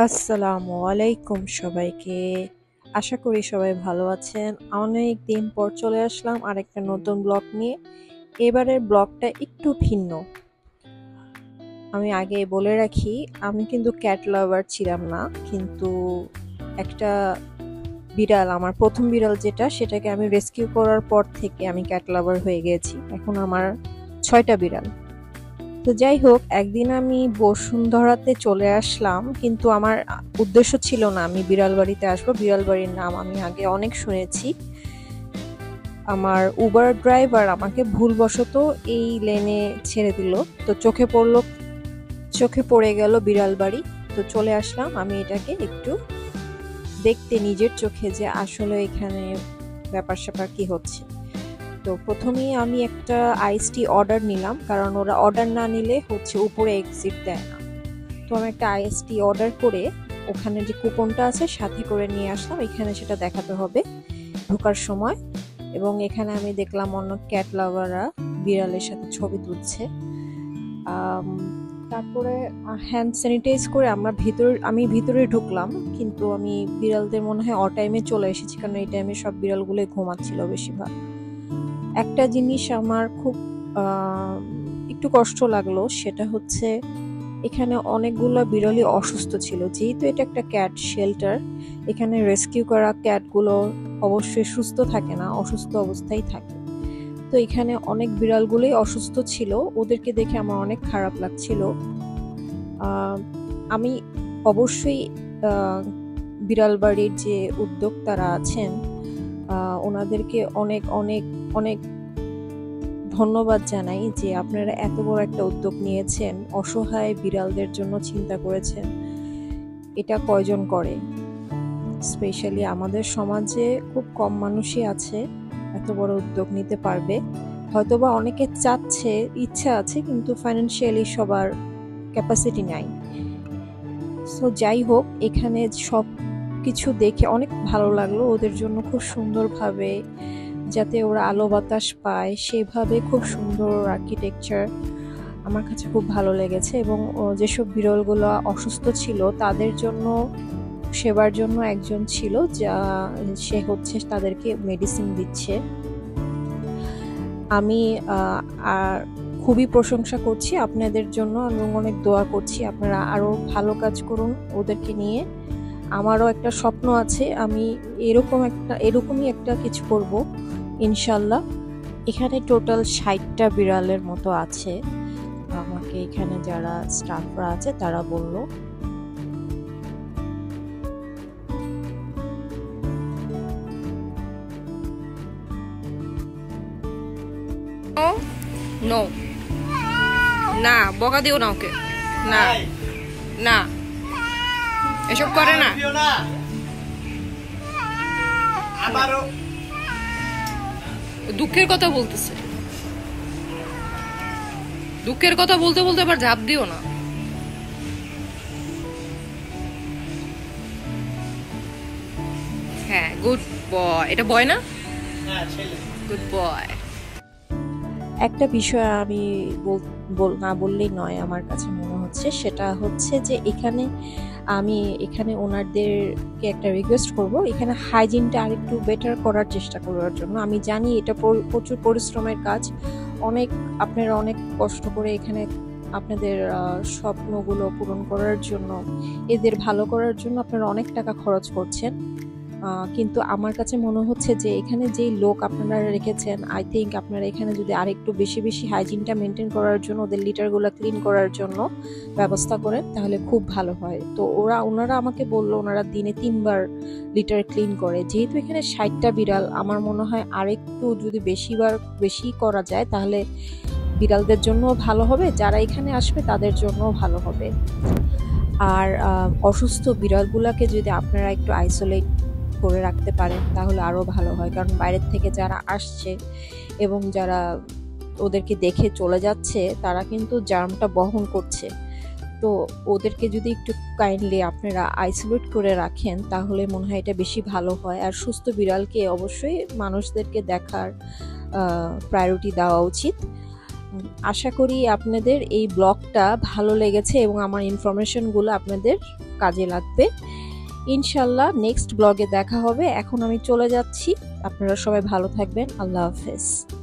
আসসালামু আলাইকুম সবাইকে। আশা করি সবাই ভালো আছেন। অনেক দিন পর চলে আসলাম আরেকটা নতুন ব্লগ নিয়ে। এবারের ব্লগটা একটু ভিন্ন। আমি আগে বলে রাখি, আমি কিন্তু ক্যাট লাভার ছিলাম না, কিন্তু একটা বিড়াল, আমার প্রথম বিড়াল যেটা, সেটাকে আমি রেস্কিউ করার পর থেকে আমি ক্যাট লাভার হয়ে গেছি। এখন আমার 6টা বিড়াল। তো যাই হোক, একদিন আমি বসুন্ধরাতে চলে আসলাম, কিন্তু আমার উদ্দেশ্য ছিল না আমি বিড়াল বাড়িতে আসবো। বিড়াল বাড়ির নাম আমি আগে অনেক শুনেছি। আমার উবার ড্রাইভার আমাকে ভুলবশত এই লেনে ছেড়ে দিল, তো চোখে পড়ে গেল বিড়াল বাড়ি। তো চলে আসলাম আমি এটাকে একটু দেখতে নিজের চোখে, যে আসলে এখানে ব্যাপার স্যাপার কি হচ্ছে। তো প্রথমেই আমি একটা আইস টি অর্ডার নিলাম, কারণ ওরা অর্ডার না নিলে হচ্ছে উপরে এক্সিট দেয় না। তো আমি একটা আইস টি অর্ডার করে ওখানে যে কুপনটা আছে সাথে করে নিয়ে আসলাম। এখানে সেটা দেখাতে হবে ঢোকার সময়। এবং এখানে আমি দেখলাম অন্য ক্যাট লাভাররা বিড়ালের সাথে ছবি তুলছে। তারপরে হ্যান্ড স্যানিটাইজ করে আমি ভিতরে ঢুকলাম, কিন্তু আমি বিড়ালদের মনে হয় টাইমে চলে এসেছি, কারণ এই টাইমে সব বিড়ালগুলোই ঘুমাচ্ছিল বেশিরভাগ। একটা জিনিস আমার খুব একটু কষ্ট লাগলো, সেটা হচ্ছে এখানে অনেকগুলো বিড়ালই অসুস্থ ছিল। যেহেতু এটা একটা ক্যাট শেল্টার, এখানে রেস্কিউ করা ক্যাটগুলো অবশ্যই সুস্থ থাকে না, অসুস্থ অবস্থায় থাকে। তো এখানে অনেক বিড়ালগুলোই অসুস্থ ছিল, ওদেরকে দেখে আমার অনেক খারাপ লাগছিল। আমি অবশ্যই বিড়াল বাড়ির যে উদ্যোক্তারা আছেন ওনাদেরকে অনেক অনেক অনেক ধন্যবাদ জানাই, যে আপনারা এত বড় একটা উদ্যোগ নিয়েছেন, অসহায় বিড়ালদের জন্য চিন্তা করেছেন। এটা কয়জন করে? স্পেশালি আমাদের সমাজে খুব কম মানুষই আছে এত বড় উদ্যোগ নিতে পারবে। হয়তোবা অনেকে চাচ্ছে, ইচ্ছা আছে, কিন্তু ফাইন্যান্সিয়ালি সবার ক্যাপাসিটি নাই। সো যাই হোক, এখানে সব কিছু দেখে অনেক ভালো লাগলো। ওদের জন্য খুব সুন্দরভাবে, যাতে ওরা আলো বাতাস পায়, সেভাবে খুব সুন্দর আর্কিটেকচার আমার কাছে খুব ভালো লেগেছে। এবং যেসব বিড়ালগুলো অসুস্থ ছিল তাদের জন্য সেবার জন্য একজন ছিল, সে হচ্ছে তাদেরকে মেডিসিন দিচ্ছে। আমি আর খুবই প্রশংসা করছি আপনাদের জন্য, আমি অনেক দোয়া করছি আপনারা আরো ভালো কাজ করুন ওদেরকে নিয়ে। আমারও একটা স্বপ্ন আছে, আমি এরকমই একটা কিছু করব ইনশাল্লাহ। এখানে টোটাল 60টা বিড়ালের মতো আছে, আমাকে এখানে যারা স্টাফরা আছে তারা বলল। নো, না বকা দিও না ওকে, না না এসব করে না। দুঃখের কথা বলতেছে, দুঃখের কথা বলতে বলতে আবার ঝাঁপ দিও না। হ্যাঁ, গুড বয়। এটা বয় না? Good boy. একটা বিষয় আমি না বললেই নয়, আমার কাছে মনে হচ্ছে, সেটা হচ্ছে যে এখানে ওনাদেরকে একটা রিকোয়েস্ট করব, এখানে হাইজিনটা আরেকটু বেটার করার চেষ্টা করার জন্য। আমি জানি এটা প্রচুর পরিশ্রমের কাজ, আপনারা অনেক কষ্ট করে এখানে আপনাদের স্বপ্নগুলো পূরণ করার জন্য, এদের ভালো করার জন্য আপনারা অনেক টাকা খরচ করছেন। কিন্তু আমার কাছে মনে হচ্ছে যে এখানে যেই লোক আপনারা রেখেছেন, আই থিঙ্ক আপনারা এখানে যদি আরেকটু বেশি বেশি হাইজিনটা মেনটেন করার জন্য, ওদের লিটারগুলো ক্লিন করার জন্য ব্যবস্থা করেন, তাহলে খুব ভালো হয়। তো ওনারা আমাকে বললো ওনারা দিনে 3বার লিটার ক্লিন করে। যেহেতু এখানে 60টা বিড়াল, আমার মনে হয় আরেকটু যদি বেশি করা যায়, তাহলে বিড়ালদের জন্য ভালো হবে, যারা এখানে আসবে তাদের জন্য ভালো হবে। আর অসুস্থ বিড়ালগুলোকে যদি আপনারা একটু আইসোলেট করে রাখতে পারেন তাহলে আরো ভালো হয়, কারণ বাইরের থেকে যারা আসছে এবং যারা ওদেরকে দেখে চলে যাচ্ছে, তারা কিন্তু জার্মটা বহন করছে। তো ওদেরকে যদি একটু কাইন্ডলি আপনারা আইসোলেট করে রাখেন, তাহলে মনে হয় এটা বেশি ভালো হয়। আর সুস্থ বিড়ালকে অবশ্যই মানুষদেরকে দেখার প্রায়োরিটি দেওয়া উচিত। আশা করি আপনাদের এই ব্লগটা ভালো লেগেছে এবং আমার ইনফরমেশনগুলো আপনাদের কাজে লাগবে। ইনশাল্লাহ নেক্সট ব্লগে দেখা হবে। এখন আমি চলে যাচ্ছি। আপনারা সবাই ভালো থাকবেন। আল্লাহ হাফেজ।